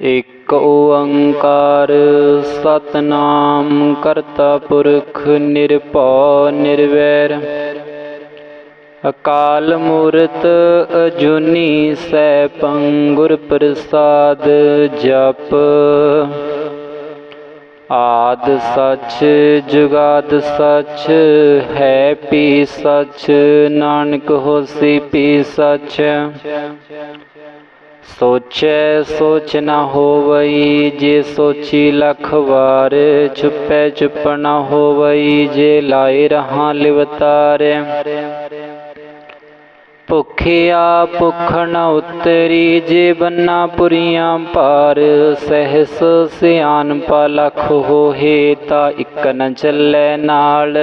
एक ओंकार सतनाम करता पुरख निरभउ निर्वैर। अकाल मूरत अजूनी सैभं गुर प्रसाद जप। आद सच जुगाद सच है पी सच, नानक होसी पी सच। सोचै सोच न होवई जे सोची लख वार, छुपै चुप न होवई जे लाए रहा लिवतार। भुखिया भुख न उतरी जे बन्ना पुरियां पार, सहस सियानपा लख होहे ता इक न चलै नाल।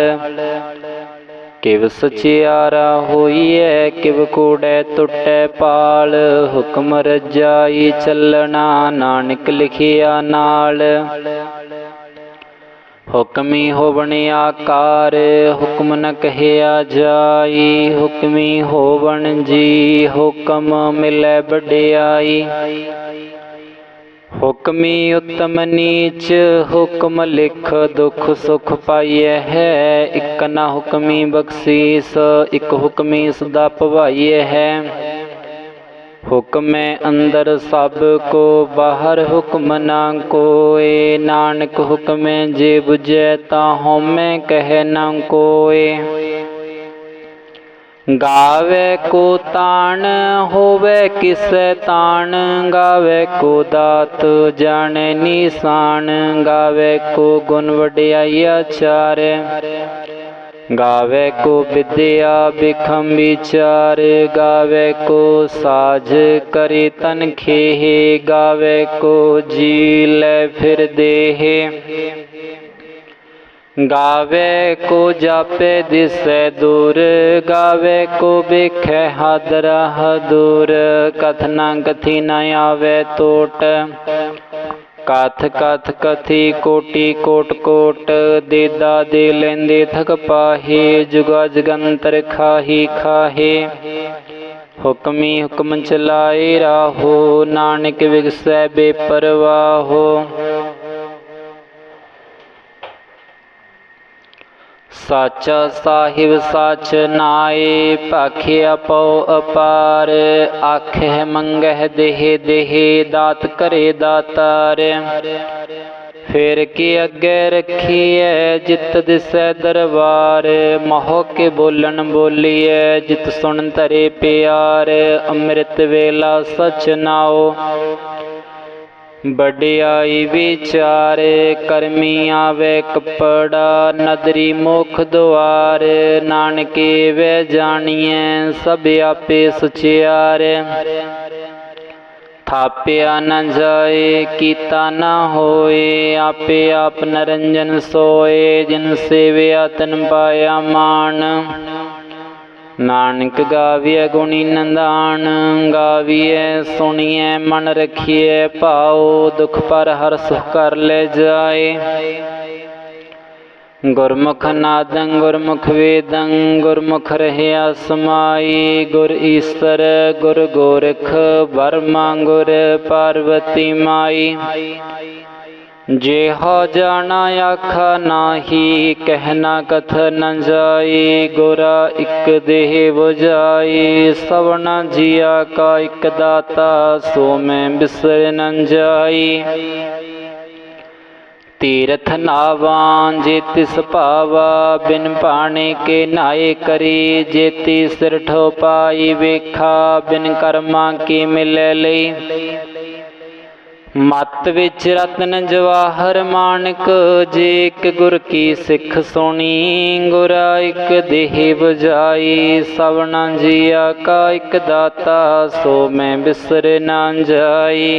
किव सचियारा होइए किव कूड़ै टुटै पाल, हुक्म रजाई चलना नानक लिखिया नाल। हुक्मी होवण आकार हुक्म न कहिया जाई, हुक्मी होवण जी हुक्म मिलै बड़ियाई। हुक्मी उत्तम नीच हुक्म लिख दुख सुख पाइए है, इक न हुक्मी बख्शीस इक हुक्मी सदा पवाइए है। हुक्म अंदर सब को बाहर हुक्म ना कोय, नानक हुक्म जे बुझै ता होमै कहे ना कोय। गावे को तान होवे किसै तान, गावे को दात जाने निशान। गावे को गुण वडियाई चार, गावे को विद्या बिखम विचार। गावे को साज करी तन खेह, गावे को जी लै फिर देह। गावे को जापे दिसै दूर, गावे को बिखै हादरा दूर। कथना कथी न आवे टोट, कथ कथ कथी कोटि कोट कोट। देदा दे लेंदे थक पाहे, जुगा जगंतर खाही खाहे। हुक्मी हुक्म चलाए राहो, नानक विगसै बेपरवाहो। साचा साहिब साच नाए, भाखिया पौ अपार। आखै मंगह देह देह, दात करे दातार। फिर के अगे रखिए जित दिसै दरबार, मोह के बोलन बोलिए जित सुन तरे प्यार। अमृत वेला सच नाओ बड़ियाई विचार, करमी आवे कपड़ा नदरी मुख द्वार। नानके वे जानिए सब आपे सचियार, थापिया न जाए कीता न होए। आपे आप नरंजन सोए, जिन सेविया तन पाया मान। नानक गाविए गुणी नंदान, गाविए सुनिए मन रखिए पाओ। दुख पर हर सुख कर ले जाए, गुरमुख नादं गुरमुख वेदं। गुरमुख रहया समाई, गुर ईश्वर गुर गोरख बर्मा गुर पार्वती माई। जे हो जाना आखा नाही, कहना कथ न जाई। गोरा इक देह बुझाई, सवना जिया का इक दाता। सो मैं बिसर न जाई, तीरथ नावां जे तिस पावा। बिन पाणी के नाए करी, जेती सिर ठो पाई वेखा। बिन कर्मा के मिले लई, मत विच रतन जवाहर मानक। जे एक गुर की सिख सुनी, गुरा इक देह बुझाई। सवना जिया का इक दाता, सो मैं बिसर न जाई।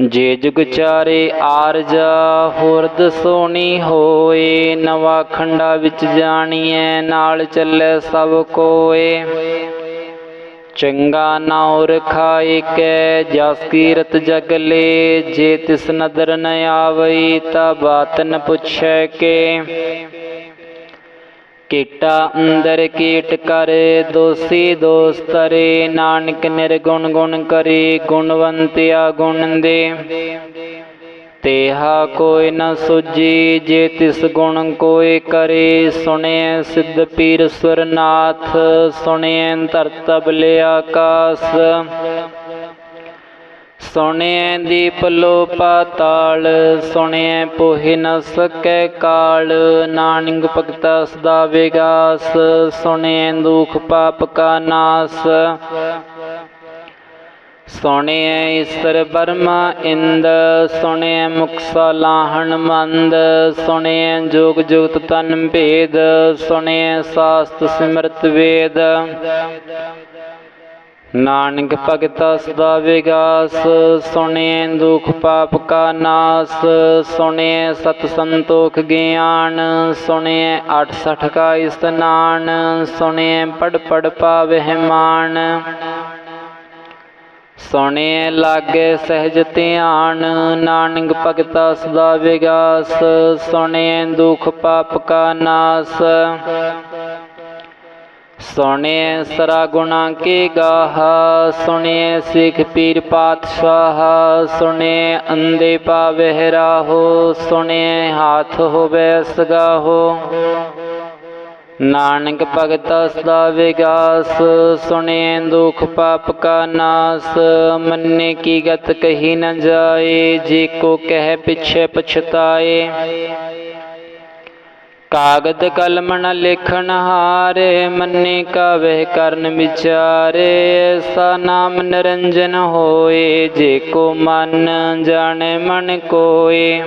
जे जुग चारे आरजा होरद सोनी होए। नवा खंडा विच जानिए नाल चले सब कोए। चंगा नाउर खाए कै जस कीरत जगले। जे तिस नदर न आवई ता बात न पुछै के। ਕੀਟਾ ਅੰਦਰ ਕੀਟ ਕਰੇ, ਦੋਸੀ ਦੋਸ ਤਰੇ। ਨਾਨਕ ਨਿਰਗੁਣ ਗੁਣ ਕਰੇ, ਗੁਣਵੰਤਿਆ ਗੁਣ ਦੇ। ਤੇਹਾ ਕੋਈ ਨ ਸੁਝੀ, ਜੇ ਤਿਸ ਗੁਣ ਕੋਈ ਕਰੇ। ਸੁਣਿਐ ਸਿੱਧ ਪੀਰ ਸੁਰਨਾਥ, ਸੁਣਿਐ ਧਰਤਿ ਬਲੇ ਆਕਾਸ। ਸੁਣਿਐ ਦੀਪ ਲੋ ਪਾਤਾਲ, ਸੁਣਿਐ ਪੋਹਿ ਨ ਸਕੈ ਕਾਲ। ਨਾਨਕ ਭਗਤਾ ਸਦਾ ਵਿਗਾਸ, ਸੁਣਿਐ ਦੁਖ ਪਾਪ ਕਾ ਨਾਸ। ਸੁਣਿਐ ਈਸਰ ਬਰਮਾ ਇੰਦ, ਸੁਣਿਐ ਮੁਖ ਸਾਲਾਹਣ ਮੰਦ। ਸੁਣਿਐ ਜੋਗ ਜੁਗਤ ਤਨ ਭੇਦ, ਸੁਣਿਐ ਸਾਸਤ ਸਿਮਰਤ ਵੇਦ। ਨਾਨਕ ਭਗਤਾ ਸਦਾ ਵਿਗਾਸ, ਸੁਣਿਐ ਦੁਖ ਪਾਪ ਕਾ ਨਾਸ। ਸੁਣਿਐ ਸਤ ਸੰਤੋਖ ਗਿਆਨ, ਸੁਣਿਐ 68 ਕਾ ਇਸਨਾਨ। ਸੁਣਿਐ ਪੜ ਪੜ ਪਾਵਹਿ ਮਾਨ, ਸੁਣਿਐ ਲਾਗੇ ਸਹਿਜ ਧਿਆਨ। ਨਾਨਕ ਭਗਤਾ ਸਦਾ ਵਿਗਾਸ, ਸੁਣਿਐ ਦੁਖ ਪਾਪ ਕਾ ਨਾਸ। ਸੁਣਿਐ ਸਰਾ ਗੁਣਾ ਕੇ ਗਾਹਾ, ਸੁਣਿਐ ਸਿੱਖ ਪੀਰ ਪਾਤਸ਼ਾਹ। ਸੁਣਿਐ ਅੰਧੇ ਪਾਵਹਿ ਰਾਹੋ, ਸੁਣਿਐ ਹਾਥ ਹੋਵੈ ਸਗਾਹੋ। ਨਾਨਕ ਭਗਤਾ ਸਦਾ ਵਿਗਾਸ, ਸੁਣਿਐ ਦੁਖ ਪਾਪ ਕਾ ਨਾਸ। ਮੰਨੇ ਕੀ ਗਤ ਕਹੀ ਨ ਜਾਏ, ਜੇ ਕੋ ਕਹਿ ਪਿਛੈ ਪਛਤਾਏ। ਕਾਗਦ ਕਲਮ ਨ ਲਿਖਣ ਹਾਰੇ, ਮੰਨੇ ਕਾਵਹਿ ਕਰਨ ਵਿਚਾਰੇ। ਐਸਾ ਨਾਮ ਨਿਰੰਜਨ ਹੋਏ, ਜੇ ਕੋ ਮਨ ਜਾਣੈ ਮਨ ਕੋਏ।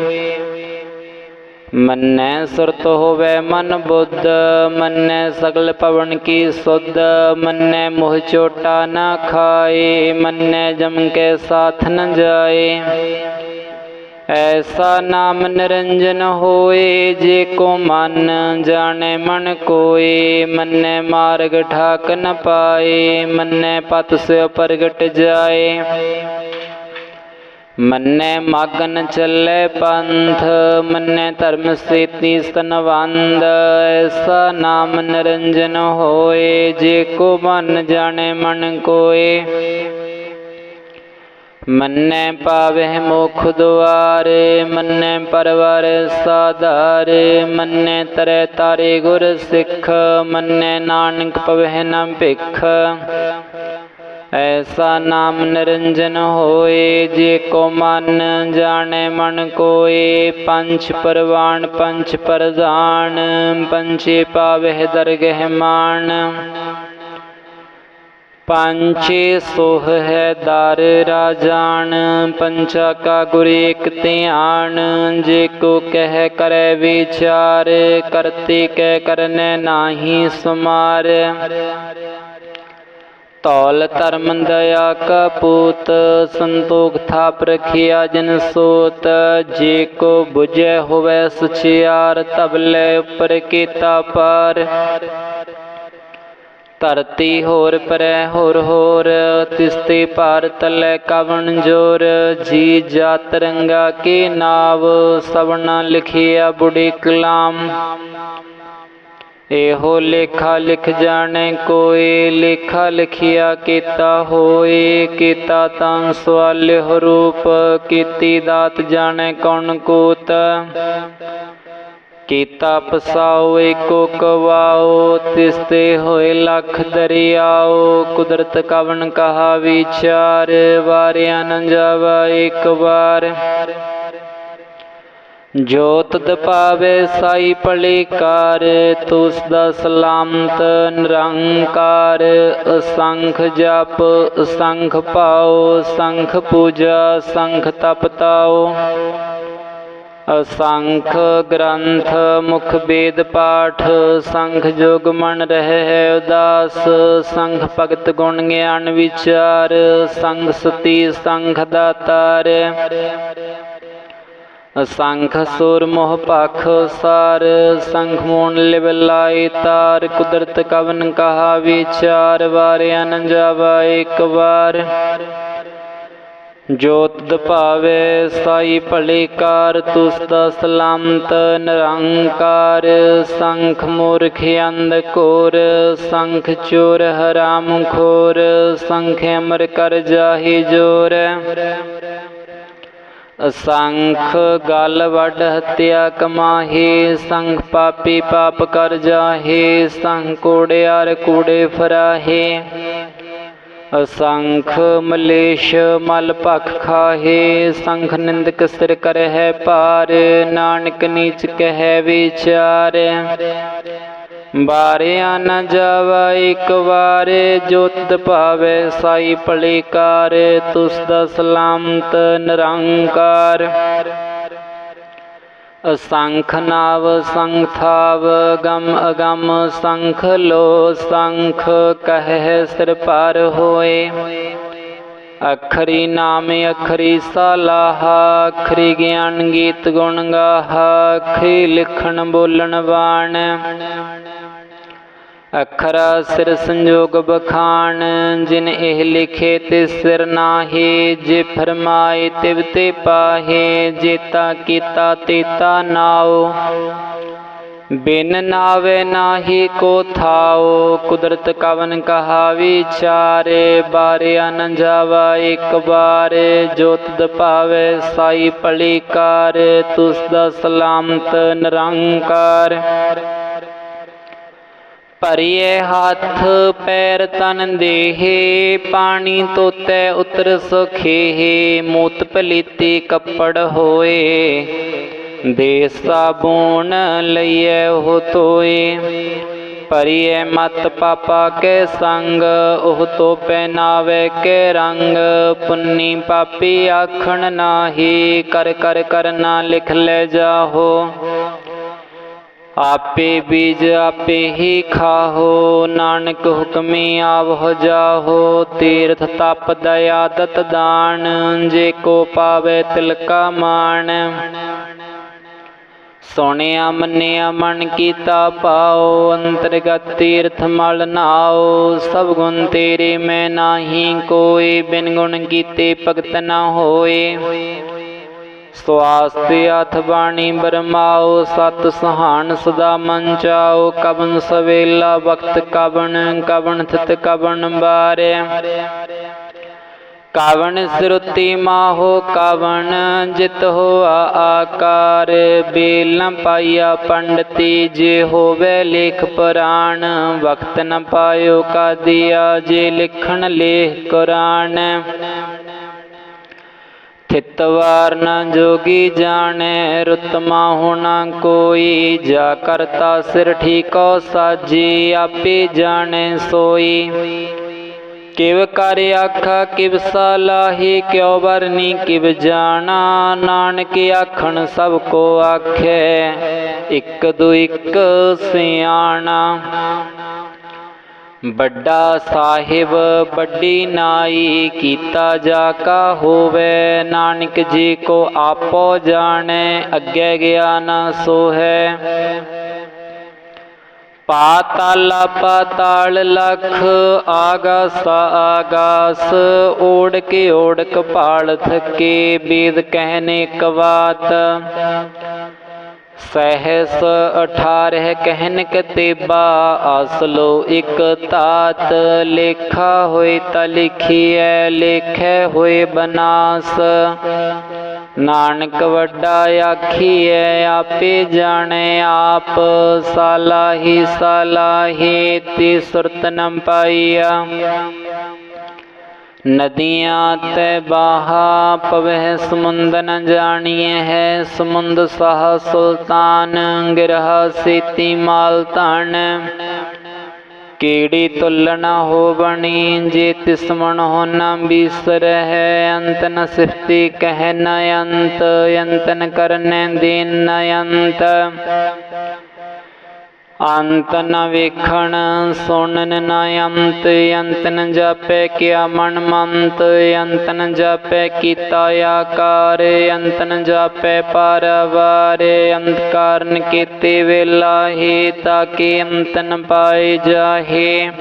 ਮੰਨੈ ਸੁਰਤ ਹੋਵੈ ਮਨ ਬੁੱਧ, ਮੰਨੈ ਸਗਲ ਪਵਨ ਕੀ ਸੁਧ। ਮੰਨੈ ਮੋਹ ਚੋਟਾ ਨ ਖਾਏ, ਮੰਨੈ ਜਮ ਕੇ ਸਾਥ ਨ ਜਾਏ। ਐਸਾ ਨਾਮ ਨਿਰੰਜਨ ਹੋਏ, ਜੇ ਕੋ ਮਨ ਜਾਣੈ ਮਨ ਕੋਏ। ਮੰਨੈ ਮਾਰਗ ਠਾਕ ਨ ਪਾਏ, ਮੰਨੈ ਪਤ ਸਿਉ ਪ੍ਰਗਟ ਜਾਏ। ਮੰਨੈ ਮਾਗਨ ਚੱਲੈ ਪੰਥ, ਮੰਨੈ ਧਰਮ ਸੇਤੀ ਸਨਵੰਦ। ਐਸਾ ਨਾਮ ਨਿਰੰਜਨ ਹੋਏ, ਜੇ ਕੋ ਮਨ ਜਾਣੈ ਮਨ ਕੋਏ। ਮੰਨੈ ਪਾਵਹਿ ਮੋਖ ਦੁਆਰੇ, ਮੰਨੈ ਪਰਵਾਰ ਸਾਧਾਰੇ। ਮੰਨੈ ਤਰੈ ਤਾਰੇ ਗੁਰ ਸਿੱਖ, ਮੰਨੈ ਨਾਨਕ ਪਵਹਿ ਨ ਭਿਖ। ਐਸਾ ਨਾਮ ਨਿਰੰਜਨ ਹੋਏ, ਜੇ ਕੋ ਮਨ ਜਾਣੈ ਮਨ ਕੋਏ। ਪੰਚ ਪਰਵਾਣ ਪੰਚ ਪ੍ਰਧਾਨ, ਪੰਚੇ ਪਾਵਹਿ ਦਰਗਹਿ ਮਾਨ। ਪੰਚੇ ਸੋਹ ਹੈ ਦਰ ਰਾਜਾਨ, ਪੰਚਾ ਕਾ ਗੁਰ ਏਕ ਧਿਆਨ। ਜੇ ਕੋ ਕਹਿ ਕਰੈ ਵਿਚਾਰ, ਕਰਤੇ ਕੈ ਕਰਨੈ ਨਾਹੀ ਸੁਮਾਰ। ਧੌਲ ਧਰਮ ਦਇਆ ਕਾ ਪੂਤ, ਸੰਤੋਖ ਥਾਪ ਰਖਿਆ ਜਨ ਸੋਤ। ਜੇ ਕੋ ਬੁਝੈ ਹੋਵੈ ਸਚਿਆਰ, ਤਬਲੇ ਉਪਰ ਕੀਤਾ ਪਾਰ। ਧਰਤੀ ਹੋਰ ਪਰੈ ਹੋਰ ਹੋਰ, ਤਿਸਤੇ ਭਾਰ ਤਲੈ ਕਵਣ ਜੋਰ। ਜੀ ਜਾਤ ਰੰਗਾ ਕੇ ਨਾਵ, ਸਭਨਾ ਲਿਖਿਆ ਬੁੜੀ ਕਲਾਮ। ਇਹੋ ਲੇਖਾ ਲਿਖ ਜਾਣੈ ਕੋਇ, ਲੇਖਾ ਲਿਖਿਆ ਕੀਤਾ ਹੋਏ। ਕੀਤਾ ਤਾਂ ਸਵਾਲਿਹੁ ਰੂਪ, ਕੀਤੀ ਦਾਤ ਜਾਣੈ ਕੌਣ ਕੂਤ। ਕੀਤਾ ਪਸਾਉ ਏਕੋ ਕਵਾਉ, ਤਿਸਤੇ ਹੋਏ ਲੱਖ ਦਰਿਆਉ। ਕੁਦਰਤ ਕਵਣ ਕਹਾ ਵਿਚਾਰ, ਵਾਰਿਆ ਨ ਜਾਵਾ ਏਕ ਵਾਰ। ਜੋ ਤਦ ਪਾਵੇ ਸਾਈ ਭਲੇ ਕਾਰ, ਤੂੰ ਸਦਾ ਸਲਾਮਤ ਨਿਰੰਕਾਰ। ਅਸੰਖ ਜਪ ਅਸੰਖ ਭਾਉ, ਸੰਖ ਪੂਜਾ ਸੰਖ ਤਪ ਤਾਉ। ਅਸੰਖ ਗ੍ਰੰਥ ਮੁਖ ਵੇਦ ਪਾਠ, ਸੰਖ ਜੋਗ ਮਨ ਰਹਿ ਉਦਾਸ। ਸੰਖ ਭਗਤ ਗੁਣ ਗਿਆਨ ਵਿਚਾਰ, ਸੰਗ ਸਤੀ ਸੰਖ ਦਾਤਾਰ। ਅਸੰਖ ਸੁਰ ਮੋਹ ਭਖ ਸਾਰ, ਸੰਖ ਮੋਨ ਲਿਵ ਲਾਈ ਤਾਰ। ਕੁਦਰਤ ਕਵਨ ਕਹਾ ਵਿਚਾਰ, ਵਾਰਿਆ ਨ ਜਾਵਾ ਏਕ ਵਾਰ। ਜੋ ਤੁਧ ਭਾਵੇ ਸਾਈ ਭਲੇ ਕਾਰ, ਤੁਸਦਾ ਸਲਾਮਤ ਨਿਰੰਕਾਰ। ਸੰਖ ਮੂਰਖ ਅੰਧ ਘੋਰ, ਸੰਖ ਚੋਰ ਹਰਾਮ ਖੋਰ, ਸੰਖ ਅਮਰ ਕਰ ਜਾਹੀ ਜੋਰ। ਅਸੰਖ ਗਲ ਵੱਡ ਹੱਤਿਆ ਕਮਾਹੀ, ਸੰਖ ਪਾਪੀ ਪਾਪ ਕਰ ਜਾਹੇ, ਸੰਖ ਕੂੜਿਆਰ ਕੂੜੇ ਫਰਾਹੇ। ਅਸੰਖ ਮਲੇਸ਼ ਮਲ ਭਖ ਖਾਹੇ, ਸੰਖ ਨਿੰਦਕ ਸਿਰ ਕਰਹਿ ਭਾਰ, ਨਾਨਕ ਨੀਚ ਕਹਿ ਵਿਚਾਰ। ਬਾਰਿਆ ਨ ਜਾਵਾ ਇੱਕ ਵਾਰ, ਜੋ ਤੁਧ ਭਾਵੈ ਸਾਈ ਭਲੇ ਕਾਰ, ਤੁਸਦਾ ਸਲਾਮਤ ਨਿਰੰਕਾਰ। ਅਸੰਖ ਨਾਵ ਸੰਖ ਥਾਵ, ਗਮ ਅਗਮ ਸੰਖ ਲੋ, ਸੰਖ ਕਹਿ ਸਿਰ ਭਾਰ ਹੋਏ। ਅਖਰੀ ਨਾਮ ਅਖਰੀ ਸਲਾਹਾ, ਅਖਰੀ ਗਿਆਨ ਗੀਤ ਗੁਣ ਗਾਹਾ, ਅਖਰੀ ਲਿਖਣ ਬੋਲਣ ਬਾਣ। ਅਖਰਾ ਸਿਰ ਸੰਜੋਗ ਬਖਾਣ, ਜਿਨ ਇਹ ਲਿਖੇ ਤਿਸ ਸਿਰ ਨਾਹੀ, ਜੇ ਫਰਮਾਏ ਤਿਵ ਤੇ ਪਾਹੇ, ਜੇਤਾ ਕੀਤਾ ਤੇਤਾ ਨਾਉ। ਬਿਨ ਨਾਵੇ ਨਾਹੀ ਕੋ ਥਾਉ, ਕੁਦਰਤ ਕਵਨ ਕਹਾ ਵਿਚਾਰੇ। ਬਾਰਿਆ ਨ ਜਾਵਾ ਇੱਕ ਬਾਰ, ਜੋ ਤੁਧ ਭਾਵੈ ਸਾਈ ਭਲੀ ਕਾਰ, ਤੁਸਦਾ ਸਲਾਮਤ ਨਿਰੰਕਾਰ। ਭਰੀਏ ਹੱਥ ਪੈਰ ਤਨ ਦੇਹੇ, ਪਾਣੀ ਧੋਤੈ ਉਤਰ ਸੁਖੇਹੇ। ਮੂਤ ਪਲੀਤੀ ਕੱਪੜ ਹੋਏ, ਦੇ ਸਾਬੂਨ ਲਈਐ ਉਹ ਧੋਏ। ਭਰੀਏ ਮਤ ਪਾਪਾ ਕੇ ਸੰਗ, ਉਹ ਤੋ ਪਹਿਨਾਵੇ ਕੇ ਰੰਗ। ਪੁੰਨੀ ਪਾਪੀ ਆਖਣ ਨਾਹੀ, ਕਰ ਕਰ ਕਰਨਾ ਲਿਖ ਲੈ ਜਾਹੋ। ਆਪੇ ਬੀਜ ਆਪੇ ਹੀ ਖਾਹੋ, ਨਾਨਕ ਹੁਕਮੀ ਆਵਹੁ ਜਾਹੋ। ਤੀਰਥ ਤਪ ਦਇਆ ਦਤ ਦਾਨ, ਜੇ ਕੋ ਪਾਵੇ ਤਿਲ ਕਾ ਮਾਣ। ਸੁਣਿਆ ਮੰਨਿਆ ਮਨ ਕੀਤਾ ਪਾਓ, ਅੰਤਰਗਤ ਤੀਰਥ ਮਲ ਨਾਓ। ਸਭ ਗੁਣ ਤੇਰੇ ਮੈਂ ਨਾਹੀ ਕੋਇ, ਬਿਨ ਗੁਣ ਕੀਤੇ ਭਗਤ ਨਾ ਹੋਏ। ਸਵਾਸਤਿ ਅਥ ਬਾਣੀ ਬਰਮਾਓ, ਸਤ ਸਹਾਨ ਸਦਾ ਮਨ ਚਾਓ। ਕਬਨ ਸਵੇਲਾ ਵਕਤ ਕਬਨ, ਕਬਨ ਥਿਤ ਕਬਨ ਬਾਰੇ। ਕਵਣ ਸ਼ਰੁਤੀ ਮਾਹੋ ਕਵਣ, ਜਿਤ ਹੋਆ ਆਕਾਰ। ਬੇਲ ਨ ਪਾਈਆ ਪੰਡਤੀ, ਜੇ ਹੋਵੇ ਲੇਖ ਪੁਰਾਣ। ਵਕਤ ਨ ਪਾਇਓ ਕਾਦੀਆ, ਜੇ ਲਿਖਣ ਲੇਖ ਕੁਰਾਨ। ਥਿਤ ਵਾਰ ਨ ਜੋਗੀ ਜਾਣੈ, ਰੁਤ ਮਾਹੁ ਨ ਕੋਈ। ਜਾ ਕਰਤਾ ਸਿਰ ਠੀਕੋ ਸਾਜੀ, ਆਪੇ ਜਾਣੈ ਸੋਈ। ਕਿਵ ਕਰ ਆਖਾ ਕਿਵ ਸਲਾਹੀ, ਕਿਉ ਵਰਨੀ ਕਿਵ ਜਾਣਾ। ਨਾਨਕ ਆਖਣ ਸਭ ਕੋ ਆਖੈ, ਇਕ ਦੂ ਇਕ ਸਿਆਣਾ। ਵੱਡਾ ਸਾਹਿਬ ਵੱਡੀ ਨਾਈ, ਕੀਤਾ ਜਾ ਕਾ ਹੋਵੇ। ਨਾਨਕ ਜੀ ਕੋ ਆਪੋ ਜਾਣੈ, ਅੱਗੇ ਗਿਆ ਨਾ ਸੋਹੈ। ਪਾਤਾਲ ਪਾਤਾਲ ਲਖ, ਆਗਾਸ ਆਗਾਸ। ਓੜਕ ਓੜਕ ਭਾਲ ਥਕੇ, ਬੇਦ ਕਹਿਨੇ ਕਵਾਤ। ਸਹਿਸ 18 ਕਹਿਨ ਕਤੇਬਾ, ਆਸ ਲੋ ਇਕ ਤਾਤ। ਲੇਖਾ ਹੋਏ ਤਾਂ ਲਿਖੀਐ, ਲੇਖੈ ਹੋਏ ਬਨਾਸ। ਨਾਨਕ ਵੱਡਾ ਆਖੀਐ, ਆਪੇ ਜਾਣੈ ਆਪ। ਸਾਲਾਹੀ ਸਾਲਾਹੀ, ਤੀ ਸੁਰਤ ਨ ਪਾਈਆ। ਨਦੀਆਂ ਤੈ ਬਾਹਾ, ਪਵਹਿ ਸਮੁੰਦ ਨ ਜਾਣੀਐ ਹੈ। ਸਮੁੰਦ ਸਾਹ ਸੁਲਤਾਨ, ਗਿਰਹਾ ਸੇਤੀ ਮਾਲ ਧਨ। ਕੀੜੀ ਤੁਲ ਨ ਹੋਵਣੀ, ਜੇ ਤਿਸ ਮਣ ਹੋ ਨ ਬੀਸਰਹਿ। ਅੰਤ ਨ ਸਿਫਤੀ ਕਹਿ ਨ ਅੰਤ, ਅੰਤ ਨ ਕਰਨੈ ਦੀਨ ਨ ਅੰਤ। ਅੰਤ ਨ ਵੇਖਣ ਸੁਣਨ ਨ ਅੰਤ, ਅੰਤ ਨ ਜਾਪੈ ਕਿਆ ਮਨ ਮੰਤ। ਅੰਤ ਨ ਜਾਪੈ ਕੀਤਾ ਆਕਾਰ, ਅੰਤ ਨ ਜਾਪੈ ਪਾਰਵਾਰ। ਅੰਤ ਕਾਰਨ ਕੀਤੇ ਵੇਲਾਹੇ, ਤਾਕੇ ਅੰਤ ਨ ਪਾਏ ਜਾਹੇ।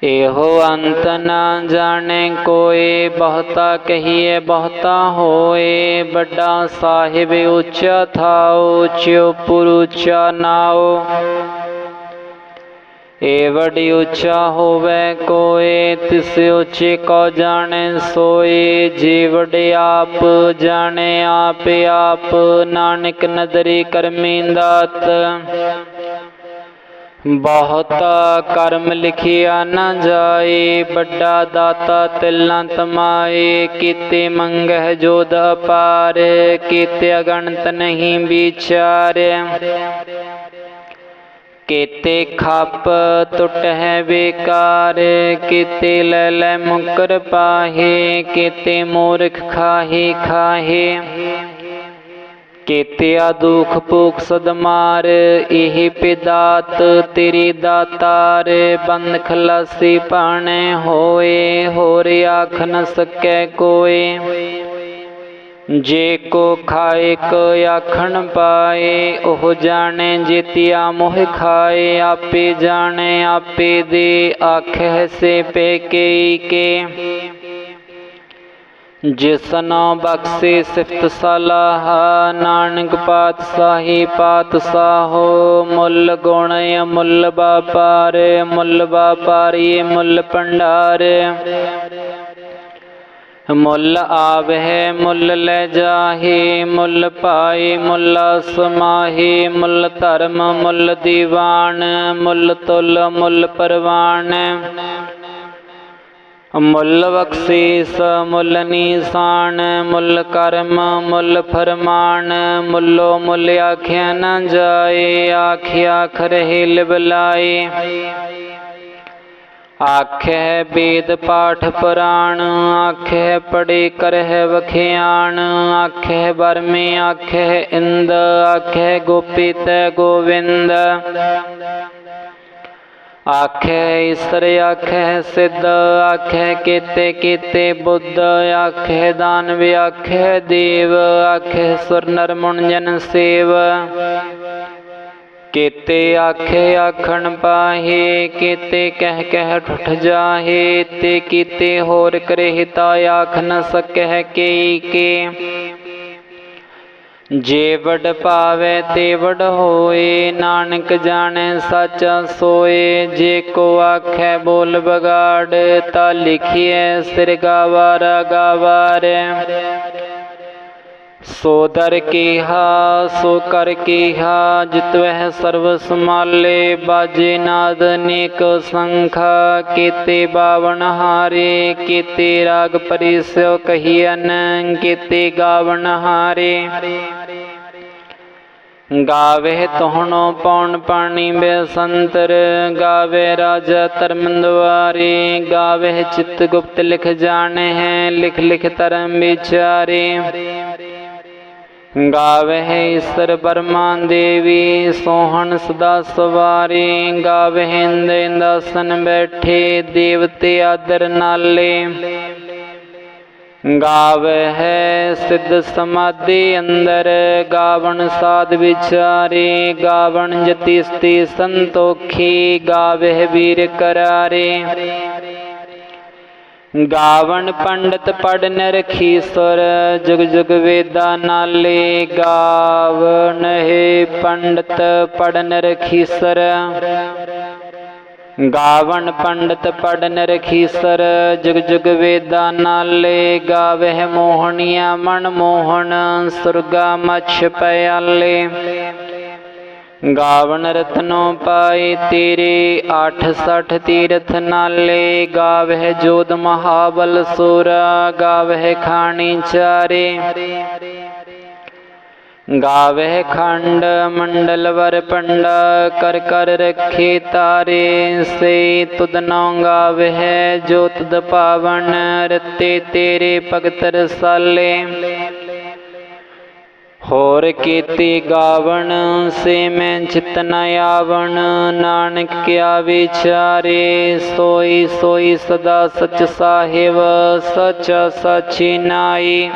एहो अंत न जाने कोय, बहुता कहिए बहुता होए। बड़ा साहिब ऊंचा थाओ, च्योपुर ऊंचा नाओ। एवड़ ऊंचा होवे कोय, तिस ऊंचे को जाने सोए। जेवड़ आप जाने आप आप, नानक नदरी करमी दात। बहुता कर्म लिखिया न जाए, बड़ा दाता तिल न तमाए। कीते मंगह जोध अपार, कीते अगणत नहीं विचार। केते खप टुट है बेकार, केते लैल मुकर पाहे। केते मूर्ख खाहे खाहे, केतिया दुख भूख सदमार। यही पिदात तेरी दातार, बंद खलासी पाने होए। होर आख न सकै कोय, जे को खाए को आखन पाए। ओह जाने जेतिया मोह खाए, आपे जाने आपे दे। आखह से पे के जिसनो बख्शे सिफत सलाह, नानक पातशाही पातशाहो। मुल गुण मुल व्यापार, मुल व्यापारी मुल भंडार। मुल आवह मुल ले जाहे, मुल पाए मुल समाहे। मुल धर्म मुल दीवान, मुल तुल मुल परवान। मुल बख्शीस मुल निशान, मुल कर्म मुल फरमान। मुलो मुल आख्या न जाए, आख्या खरहे लिबलाए। आख्या वेद पाठ पुराण, आख्या पढ़े करह वख्याण। आख्या बर में आख्या इंद, आख्या गोपी तै गोविंद। आख्या ईश्वर आख्या सिद्ध, आख्या केते केते बुद्ध। आख्या दानव आख्या देव, आख्या सुर नर मुन जन सेव। केते आखे आखन पाहे, केते कह कह ठुठ जाहे। ते कीते होर करे हिता, आख न सकह के। जे वड पावे ते वड होए, नानक जाने साचा सोए। जे को आखे बोल बगाड़, ता लिखिए सिर गावारा गावार। सो दर कीहा सो कर कीहा, जित वह सर्व संभाले। बाजे नाद नेक संखा, केते बावन हारे। केते राग परिस्यो कहियन, केते गावन हारे। गावे तोहनो पौन पानी बेसंतर, गावे राजा धर्मद्वारे। गावे चित्त गुप्त लिख जाने हैं, लिख लिख धर्म विचारे। गावे ईश्वर ब्रह्मा देवी, सोहन सदा सवारे। गावे इंद इंदासन बैठे, देवते आदर नाले। गावे है सिद्ध समाधि अंदर, गावन साध विचारे। गावन जति स्ति संतोखी, गावे वीर करारे। गावन पंडित पढ़ नरखीसुर, जुग जुग वेदा नाले। गावन है पंडित पढ़ नरखीसुर, गावन पंडित पढ़ नरखीसर। जुग जुग वेदा नाले। गावे मोहनिया मनमोहन, सुरगा मच्छ पयाले। गावन रत्नों पाए तेरे, 68 तीर्थ नाले। गावे जोध महाबल सूरा, गावे खानी चारे। गावे खंड मंडल वर पंडा, कर कर रखे तारे। से तुदनो गावे जो तुद पावन, रते तेरे भगत रसाले। होर कीती गावन से मैं चित न आवन, नानक क्या विचारे। सोई सोई सदा सच साहिब, सच साची नाई।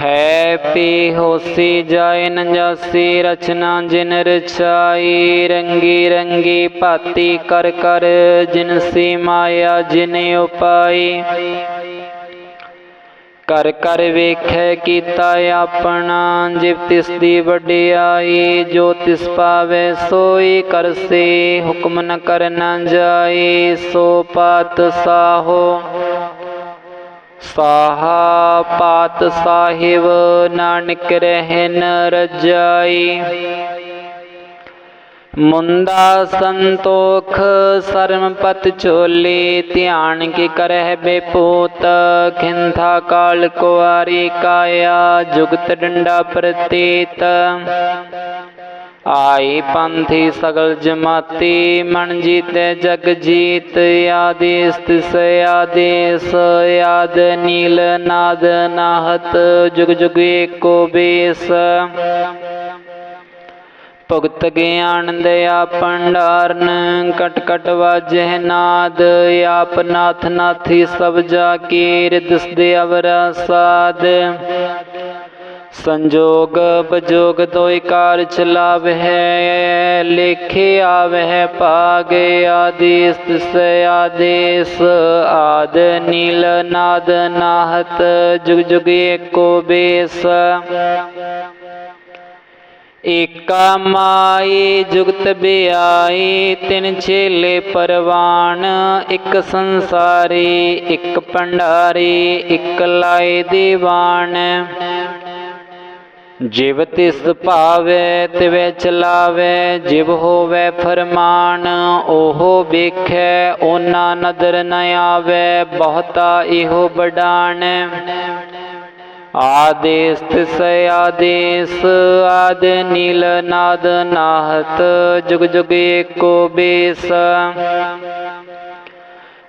ਹੈ ਪੀ ਹੋਸੀ ਜਾਏ ਨ ਜਾਸੀ, ਰਚਨਾ ਜਿਨ ਰਚਾਈ। ਰੰਗੀ ਰੰਗੀ ਭਾਤੀ ਕਰ ਕਰ, ਜਿਨਸੀ ਮਾਇਆ ਜਿਨ ਉਪਾਈ। ਕਰ ਕਰ ਵੇਖੈ ਕੀਤਾ ਆਪਣਾ, ਜਿਵ ਤਿਸ ਦੀ ਵਡਿਆਈ। ਜੋ ਤਿਸ ਪਾਵੈ ਸੋਈ ਕਰਸੇ, ਹੁਕਮ ਨ ਕਰ ਨ ਜਾਈ। ਸੋ ਪਾਤ ਸਾਹੋ ਸਾਹਾ ਪਾਤ ਸਾਹਿਬ, ਨਾਨਕ ਰਹਿਨ ਰਜਾਈ। ਮੁੰਦਾ ਸੰਤੋਖ ਸਰਮ ਪਤ ਝੋਲੀ, ਧਿਆਨ ਕੀ ਕਰਹਿ ਬੇਪੂਤ। ਖਿੰਥਾ ਕਾਲ ਕੁਆਰੀ ਕਾਇਆ, ਜੁਗਤ ਡੰਡਾ ਪ੍ਰਤੀਤ। ਆਈ ਪੰਥੀ ਸਗਲ ਜਮਾਤੀ, ਮਨ ਜੀਤੈ ਜਗ ਜੀਤ। ਆਦੇਸ ਤਿਸ ਆਦੇਸ, ਆਦ ਨੀਲ ਨਾਦ ਨਾਹਤ। ਜੁਗ ਜੁਗ ਏਕੋ ਬੇਸ, ਭੁਗਤ ਗਿਆਨ ਦਇਆ ਭੰਡਾਰਨ। ਕਟ ਕਟ ਵਾਜਹਿ ਨਾਦ, ਆਪ ਨਾਥ ਨਾਥੀ ਸਭ ਜਾ ਕੀ। ਰਿਦਸ ਦੇ ਅਵਰਾ ਸਾਧ, ਸੰਜੋਗ ਬਜੋਗ ਦੋਇ ਕਾਰ ਚਲਾਵਹਿ। ਲੇਖੇ ਆਵਹਿ ਭਾਗ, ਆਦੇਸ ਤਿਸ ਆਦੇਸ। ਆਦ ਨੀਲ ਨਾਦ ਨਾਹਤ, ਜੁਗ ਜੁਗ ਏਕੋ ਬੇਸ। ਏਕਾ ਮਾਈ ਜੁਗਤ ਬਿਆਈ, ਤਿਨ ਚੇਲੇ ਪਰਵਾਨ। ਇੱਕ ਸੰਸਾਰੀ ਇੱਕ ਭੰਡਾਰੀ, ਇੱਕ ਲਾਏ ਦੀਵਾਨ। ਜਿਵ ਤਿਸ ਭਾਵੈ ਤਿਵੈ ਚਲਾਵੈ, ਜਿਵ ਹੋਵੈ ਫਰਮਾਨ। ਓਹੋ ਵੇਖੈ ਓਨਾ ਨਦਰ ਨ ਆਵੈ, ਬਹੁਤਾ ਇਹੋ ਬਡਾਨ। ਆਦੇਸ ਤਿਸ ਆਦੇਸ, ਆਦ ਨੀਲ ਨਾਦ ਨਾਹਤ। ਜੁਗ ਜੁਗ ਏਕੋ ਬੇਸ।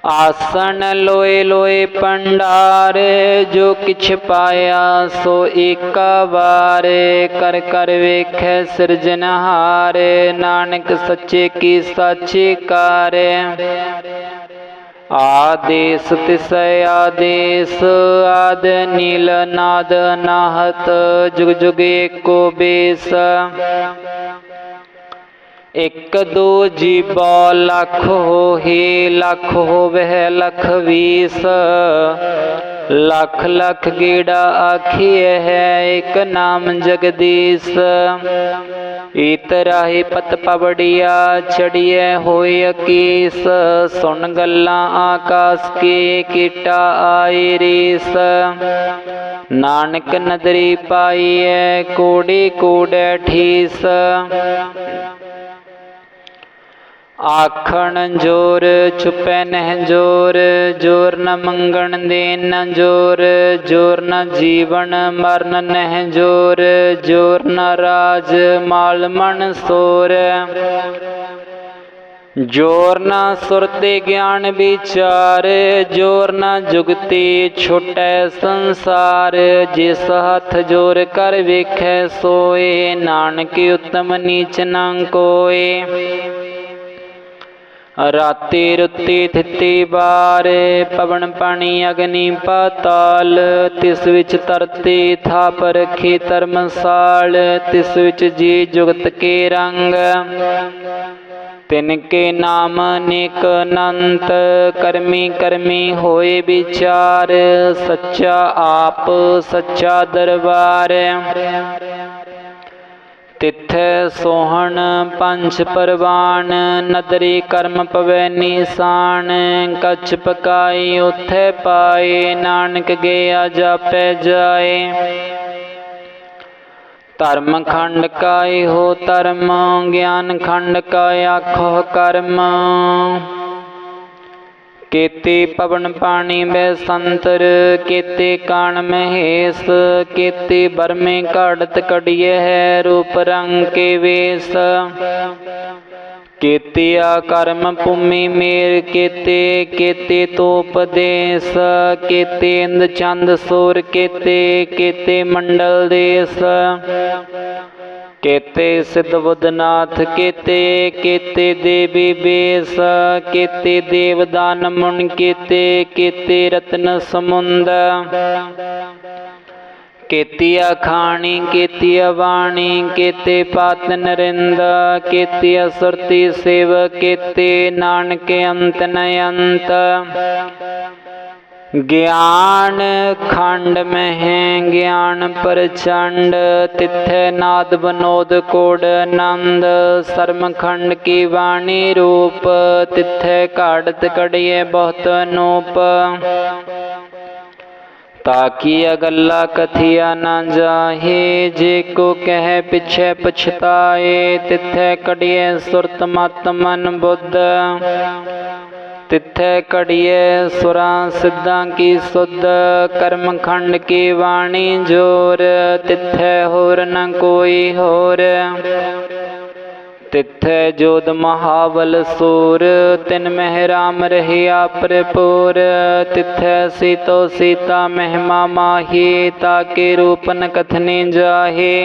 ਆਸਣ ਲੋਏ ਲੋਏ ਭੰਡਾਰ, ਜੋ ਕਿਛ ਪਾਇਆ ਸੋ ਏਕਾ ਵਾਰ। ਕਰ ਕਰ ਵੇਖੈ ਸਿਰਜਨਹਾਰ, ਨਾਨਕ ਸੱਚੇ ਕੀ ਸਾਚੀ ਕਾਰ। ਆਦੇਸ ਤਿਸ ਆਦੇਸ, ਆਦ ਨੀਲ ਨਾਦ ਨਾਹਤ। ਜੁਗ ਜੁਗ ਏਕੋ ਬੇਸ। ਇੱਕ ਦੋ ਜੀਬੋ ਲੱਖ ਹੋਹੀ, ਲੱਖ ਹੋਵਹਿ ਲਖ ਵੀਸ। ਲੱਖ ਲੱਖ ਗੇੜਾ ਆਖੀਐ ਹੈ, ਇੱਕ ਨਾਮ ਜਗਦੀਸ਼। ਈਤ ਰਾਹੀ ਪਤ ਪਵੜੀਆ, ਚੜੀਐ ਹੋਇ ਅਕੀਸ। ਸੁਣ ਗੱਲਾਂ ਆਕਾਸ ਕੀ, ਕੀਟਾ ਆਈ ਰੀਸ। ਨਾਨਕ ਨਦਰੀ ਪਾਈਐ, ਕੋੜੀ ਕੋੜੈ ਠੀਸ। ਆਖਣ ਜੋਰ ਛੁਪੈ ਨਹਿ ਜੋਰ, ਜੋਰ ਨ ਮੰਗਣ ਦੇਨ ਨ ਜੋਰ। ਜੋਰ ਨ ਜੀਵਨ ਮਰਨ ਨਹਿ ਜੋਰ, ਜੋਰ ਨ ਰਾਜ ਮਾਲ ਮਨ ਸੋਰ। ਜੋਰ ਨ ਸੁਰਤੇ ਗਿਆਨ ਵਿਚਾਰ, ਜੋਰ ਨ ਜੁਗਤੀ ਛੁਟੈ ਸੰਸਾਰ। ਜਿਸ ਹੱਥ ਜੋਰ ਕਰ ਵੇਖੈ ਸੋਏ, ਨਾਨਕ ਉਤਮ ਨੀਚ ਨ ਕੋਏ। ਰਾਤੀ ਰੁੱਤੀ ਥਿੱਤੀ ਬਾਰ, ਪਵਨ ਪਾਣੀ ਅਗਨੀ ਪਾਤਾਲ। ਤਿਸ ਵਿੱਚ ਧਰਤੀ ਥਾਪ ਰਖੀ ਧਰਮਸਾਲ, ਤਿਸ ਵਿੱਚ ਜੀ ਜੁਗਤ ਕੇ ਰੰਗ। ਤਿਨ ਕੇ ਨਾਮ ਅਨੇਕ ਅਨੰਤ, ਕਰਮੀ ਕਰਮੀ ਹੋਏ ਵਿਚਾਰ। ਸੱਚਾ ਆਪ ਸੱਚਾ ਦਰਬਾਰ, ਤਿਥੈ ਸੋਹਣ ਪੰਚ ਪਰਵਾਨ। ਨਦਰੀ ਕਰਮ ਪਵੈ ਨੀਸਾਨ, ਕੱਛ ਪਕਾਈ ਉਥੈ ਪਾਏ। ਨਾਨਕ ਗਿਆ ਜਾਪੈ ਜਾਏ, ਧਰਮ ਖੰਡ ਕਾ ਇਹੋ ਧਰਮ। ਗਿਆਨ ਖੰਡ ਕਾ ਆਖੋ ਕਰਮ। ਕੇਤੇ ਪਵਨ ਪਾਣੀ ਬੈ ਸੰਤਰ, ਕੇਤੇ ਕਾਣ ਮਹੇਸ਼। ਕੇਤੇ ਬਰਮੇ ਘਾੜਤ ਕੜੀਐ ਹੈ, ਰੂਪ ਰੰਗ ਕੇ ਵੇਸ। ਕੇਤੇ ਆ ਕਰਮ ਭੂਮੀ ਮੇਰ, ਕੇਤੇ ਕੇਤੇ ਤੋਪਦੇਸ। ਕੇਤੇ ਇੰਦ ਚੰਦ ਸੂਰ, ਕੇਤੇ ਕੇਤੇ ਮੰਡਲ ਦੇਸ। ਕੇਤੇ ਸਿੱਧ ਬੁੱਧਨਾਥ, ਕੇਤੇ ਕੇਤੇ ਦੇਵੀ ਬੇਸ। ਕੇਤੇ ਦੇਵ ਦਾਨ ਮੁਨ, ਕੇਤੇ ਕੇਤੇ ਰਤਨ ਸਮੁੰਦ। केतिया खाणी केतिया वाणी केते पात नरिंद केतिया सुरती सेव केते नानक अंत न अंत। ज्ञान खंड में है ज्ञान प्रचंड तिथे नाद विनोद कोड नंद। सर्म खंड की वाणी रूप तिथे काढ़त कड़िए बहुत नूप। ताकिया गल्ला कथिया न जाहे जे को कह पिछे पछताए। तिथे कड़िए सुरत मत मन बुद्ध तिथे कड़िए सुरा सिद्धा की सुध। कर्म खंड की वाणी जोर तिथे होर न कोई होर। तिथे जोध महाबल सूर तिन मह राम रहिया प्रपुर। तिथे सीतो सीता महिमा माही ताके रूप न कथनी जाहे।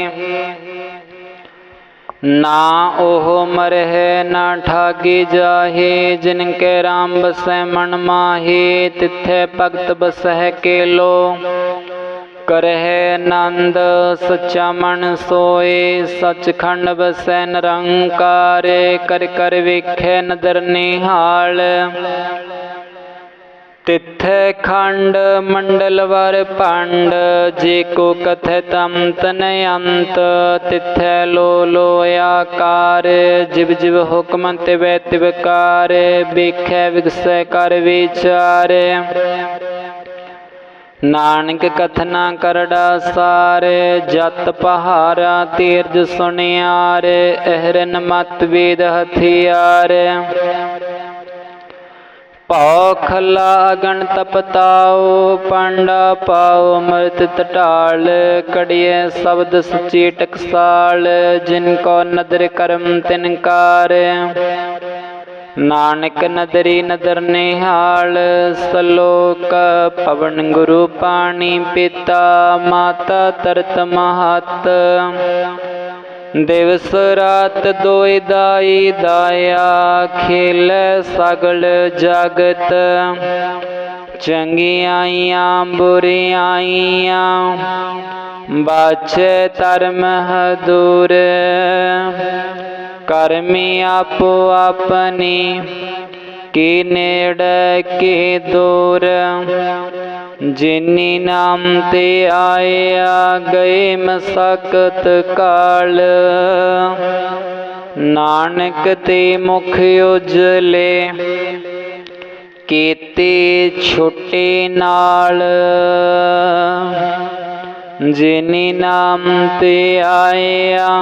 ना ओह मरह ना ठागी जाहे जिनके राम बसै मन माहे। तिथे भगत बसह केलो करह नंद सच्चा मन सोए। सचखंड बसै निरंकार कर कर वेखे नदर निहाल। तिथे खंड मंडल वर पांड जे को कथत अंत न अंत। तिथे लो लो आकार जिव जिव हुक्म तिव तिवकार। बेखै विगसै कर विचार नानक कथना करड़ा सार। जत पहारा तीर्थ सुनियार अहरन मत वेद हथियार। पाओ खला अगन तपताओ पांडा पाओ मृत तटाल। कड़िए शब्द सची टकसाल जिनको नदर कर्म तिनकार। नानक नदरी नदर निहाल सलोक पवन गुरु पानी पिता। माता तरत महत दिवस रात दोय दाई दाया। खेल सगल जगत चंगियाइयां बुरियाइयां। बाचे धर्म दूर कर्मी आपो अपनी की नेड़ के दूर। जिनी नाम ते आया गए मसकत काल। नानक ते मुख उजले केते छुटे नाल। जिनी नाम ते आया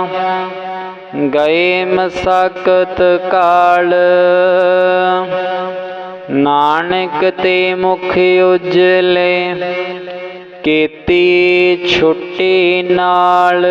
गए मसकत काल। नानक ते मुख उजले केती छुट्टी नाल।